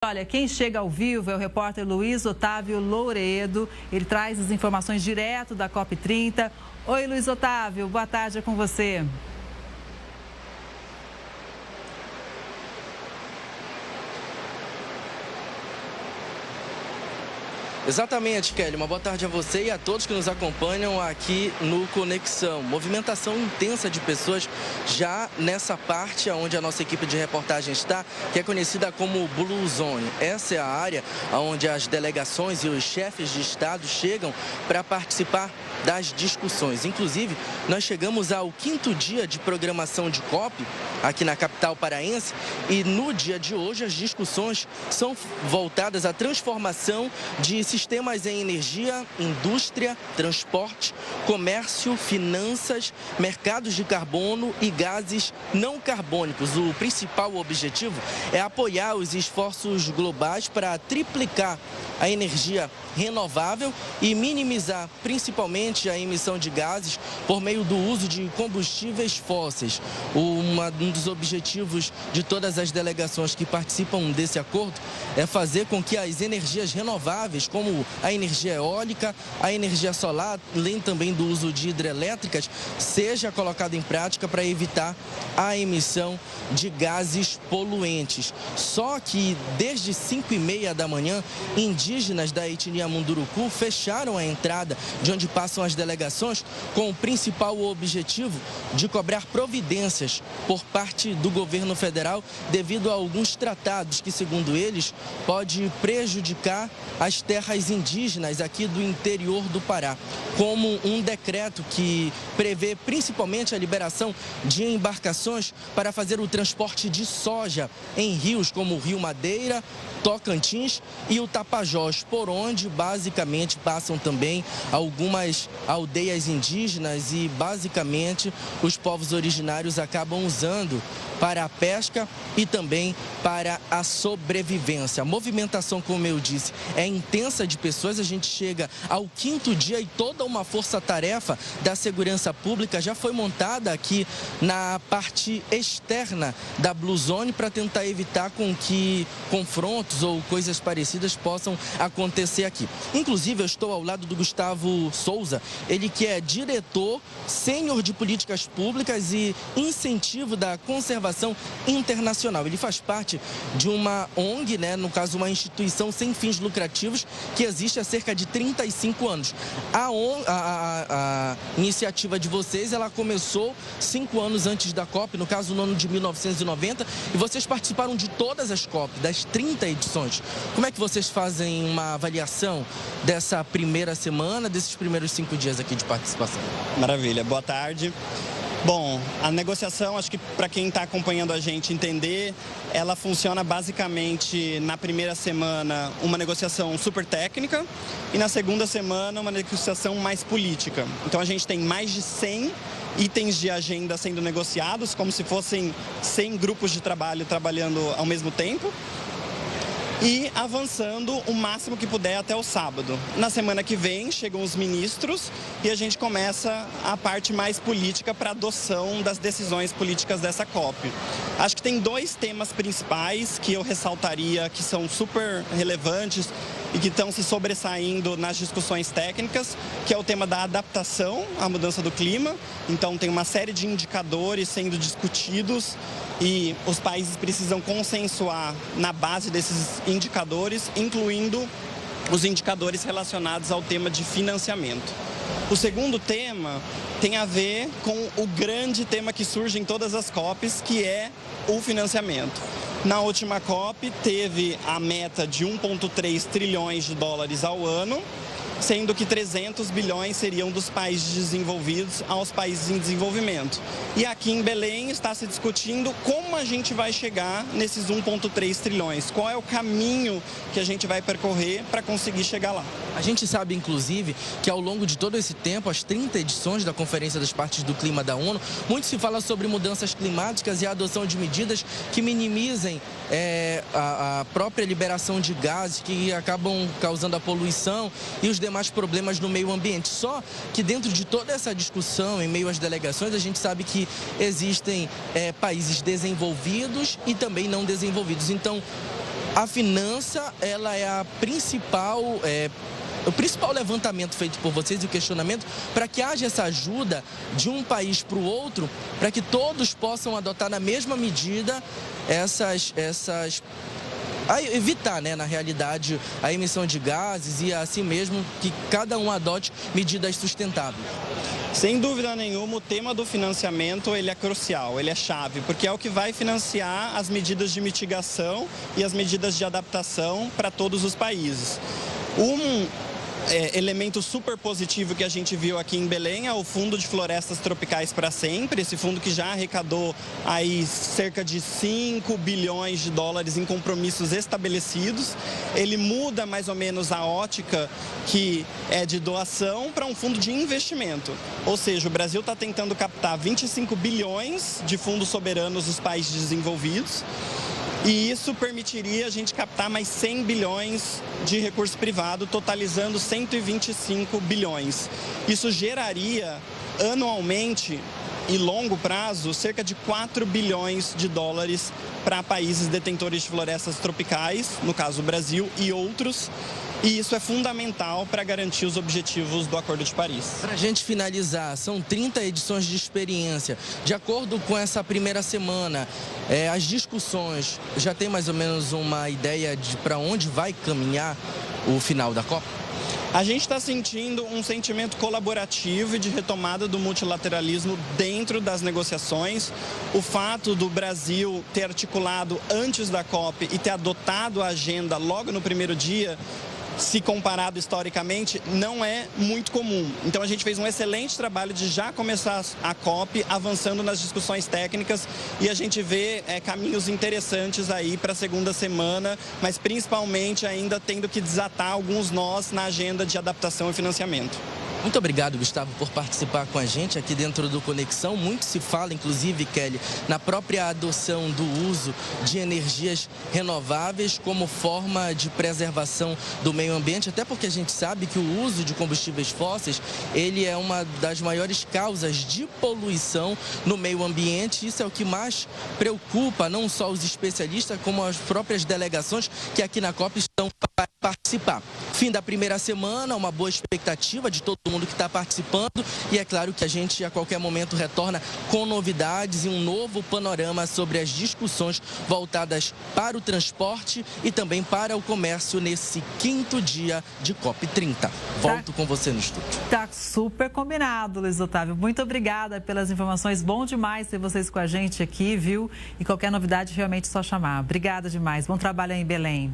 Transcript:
Olha, quem chega ao vivo é o repórter Luiz Otávio Louredo. Ele traz as informações direto da COP30. Oi, Luiz Otávio, boa tarde, é com você. Exatamente, Kelly. Uma boa tarde a você e a todos que nos acompanham aqui no Conexão. Movimentação intensa de pessoas já nessa parte onde a nossa equipe de reportagem está, que é conhecida como Blue Zone. Essa é a área onde as delegações e os chefes de estado chegam para participar das discussões. Inclusive, nós chegamos ao 5º dia de programação de COP aqui na capital paraense e no dia de hoje as discussões são voltadas à transformação de sistemas em energia, indústria, transporte, comércio, finanças, mercados de carbono e gases não carbônicos. O principal objetivo é apoiar os esforços globais para triplicar a energia renovável e minimizar principalmente a emissão de gases por meio do uso de combustíveis fósseis. Um dos objetivos de todas as delegações que participam desse acordo é fazer com que as energias renováveis, como a energia eólica, a energia solar, além também do uso de hidrelétricas, seja colocada em prática para evitar a emissão de gases poluentes. Só que desde 5h30 da manhã, indígenas da etnia Munduruku fecharam a entrada de onde passam as delegações com o principal objetivo de cobrar providências por parte do governo federal devido a alguns tratados que, segundo eles, pode prejudicar as terras indígenas aqui do interior do Pará, como um decreto que prevê principalmente a liberação de embarcações para fazer o transporte de soja em rios como o Rio Madeira, Tocantins e o Tapajós, por onde basicamente passam também algumas aldeias indígenas e basicamente os povos originários acabam usando para a pesca e também para a sobrevivência. A movimentação, como eu disse, é intensa de pessoas. A gente chega ao 5º dia e toda uma força-tarefa da segurança pública já foi montada aqui na parte externa da Blue Zone para tentar evitar com que confrontos ou coisas parecidas possam acontecer aqui. Inclusive, eu estou ao lado do Gustavo Souza, ele que é diretor sênior de políticas públicas e incentivo da conservação internacional. Ele faz parte de uma ONG, no caso uma instituição sem fins lucrativos que existe há cerca de 35 anos. A iniciativa de vocês, ela começou 5 anos antes da COP, no caso no ano de 1990, e vocês participaram de todas as COP, das 30 edições. Como é que vocês fazem uma avaliação dessa primeira semana, desses primeiros 5 dias aqui de participação? Maravilha, boa tarde. Bom, a negociação, acho que para quem está acompanhando a gente entender, ela funciona basicamente na primeira semana uma negociação super técnica e na segunda semana uma negociação mais política. Então a gente tem mais de 100 itens de agenda sendo negociados, como se fossem 100 grupos de trabalho trabalhando ao mesmo tempo. E avançando o máximo que puder até o sábado. Na semana que vem chegam os ministros e a gente começa a parte mais política para adoção das decisões políticas dessa COP. Acho que tem 2 temas principais que eu ressaltaria que são super relevantes e que estão se sobressaindo nas discussões técnicas, que é o tema da adaptação à mudança do clima. Então tem uma série de indicadores sendo discutidos e os países precisam consensuar na base desses indicadores, incluindo os indicadores relacionados ao tema de financiamento. O segundo tema tem a ver com o grande tema que surge em todas as COPs, que é o financiamento. Na última COP teve a meta de 1,3 trilhões de dólares ao ano, sendo que 300 bilhões seriam dos países desenvolvidos aos países em desenvolvimento. E aqui em Belém está se discutindo como a gente vai chegar nesses 1,3 trilhões, qual é o caminho que a gente vai percorrer para conseguir chegar lá. A gente sabe, inclusive, que ao longo de todo esse tempo, as 30 edições da Conferência das Partes do Clima da ONU, muito se fala sobre mudanças climáticas e a adoção de medidas que minimizem a própria liberação de gases que acabam causando a poluição e os demais problemas no meio ambiente. Só que dentro de toda essa discussão, em meio às delegações, a gente sabe que existem países desenvolvidos e também não desenvolvidos. Então, A finança, ela é a principal... O principal levantamento feito por vocês e o questionamento para que haja essa ajuda de um país para o outro, para que todos possam adotar na mesma medida evitar, né, na realidade, a emissão de gases e assim mesmo que cada um adote medidas sustentáveis. Sem dúvida nenhuma, o tema do financiamento ele é crucial, ele é chave, porque é o que vai financiar as medidas de mitigação e as medidas de adaptação para todos os países. Elemento super positivo que a gente viu aqui em Belém é o Fundo de Florestas Tropicais para Sempre, esse fundo que já arrecadou aí cerca de 5 bilhões de dólares em compromissos estabelecidos. Ele muda mais ou menos a ótica que é de doação para um fundo de investimento. Ou seja, o Brasil está tentando captar 25 bilhões de fundos soberanos dos países desenvolvidos. E isso permitiria a gente captar mais 100 bilhões de recurso privado, totalizando 125 bilhões. Isso geraria anualmente e longo prazo cerca de 4 bilhões de dólares para países detentores de florestas tropicais, no caso o Brasil e outros. E isso é fundamental para garantir os objetivos do Acordo de Paris. Para a gente finalizar, são 30 edições de experiência. De acordo com essa primeira semana, as discussões, já tem mais ou menos uma ideia de para onde vai caminhar o final da Copa? A gente está sentindo um sentimento colaborativo e de retomada do multilateralismo dentro das negociações. O fato do Brasil ter articulado antes da COP e ter adotado a agenda logo no primeiro dia, se comparado historicamente, não é muito comum. Então a gente fez um excelente trabalho de já começar a COP, avançando nas discussões técnicas, e a gente vê caminhos interessantes aí para a segunda semana, mas principalmente ainda tendo que desatar alguns nós na agenda de adaptação e financiamento. Muito obrigado, Gustavo, por participar com a gente aqui dentro do Conexão. Muito se fala, inclusive, Kelly, na própria adoção do uso de energias renováveis como forma de preservação do meio ambiente, até porque a gente sabe que o uso de combustíveis fósseis, ele é uma das maiores causas de poluição no meio ambiente. Isso é o que mais preocupa não só os especialistas, como as próprias delegações que aqui na COP estão para participar. Fim da primeira semana, uma boa expectativa de todo mundo que está participando, e é claro que a gente a qualquer momento retorna com novidades e um novo panorama sobre as discussões voltadas para o transporte e também para o comércio nesse 5º dia de COP30. Volto com você no estúdio. Tá super combinado, Luiz Otávio. Muito obrigada pelas informações. Bom demais ter vocês com a gente aqui, viu? E qualquer novidade, realmente só chamar. Obrigada demais. Bom trabalho aí em Belém.